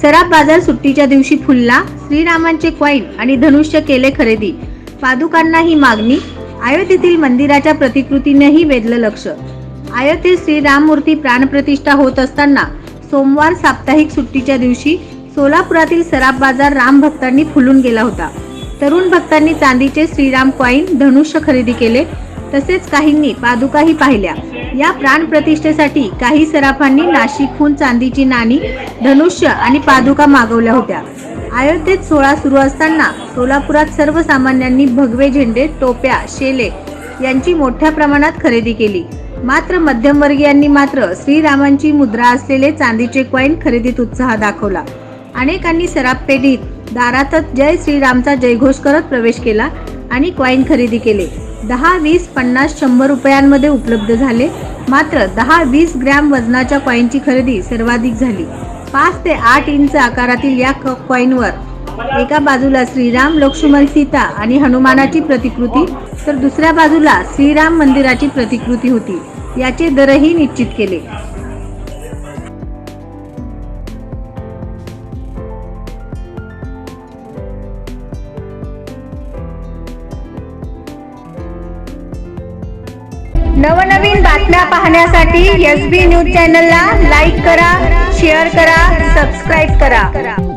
सराफ बाजार सुट्टीच्या दिवशी फुलला, श्रीरामांचे कॉईन आणि धनुष्य केले खरेदी, पादुकांना ही मागणी, अयोध्येतील मंदिराच्या प्रतिकृतीनेही वेधलं लक्ष। अयोध्येत श्रीराम मूर्ती प्राणप्रतिष्ठा होत असताना सोमवार साप्ताहिक सुट्टीच्या दिवशी सोलापुरातील सराफ बाजार राम भक्तांनी फुलून गेला होता। तरुण भक्तांनी चांदीचे श्रीराम कॉईन, धनुष्य खरेदी केले, तसेच काहींनी पादुकाही पाहिल्या। या प्राणप्रतिष्ठेसाठी काही सराफांनी नाशिकहून चांदीची नाणी, धनुष्य आणि पादुका मागवल्या होत्या। अयोध्येत सोहळा सुरू असताना सोलापुरात सर्वसामान्यांनी भगवे झेंडे, टोप्या, शेले यांची मोठ्या प्रमाणात खरेदी केली। मात्र मध्यमवर्गीयांनी मात्र श्रीरामांची मुद्रा असलेले चांदीचे कॉईन खरेदीत उत्साह दाखवला। अनेकांनी सराफ पेढीत दारातच जय श्रीरामचा जयघोष करत प्रवेश केला आणि कॉईन खरेदी केले। 10, 20, 50, 100 रुपयांमध्ये उपलब्ध झाले। मात्र 10-20 ग्रॅम वजनाच्या कॉईनची खरेदी सर्वाधिक झाली। 5 ते 8 इंच आकारातील या कॉईनवर एका बाजूला श्रीराम, लक्ष्मण, सीता आणि हनुमानाची प्रतिकृती, तर दुसऱ्या बाजूला श्रीराम मंदिराची प्रतिकृती होती। याचे दरही निश्चित केले। नवनवीन बातम्या पाहण्यासाठी SB न्यूज चॅनलला लाईक करा, शेअर करा, सबस्क्राईब करा।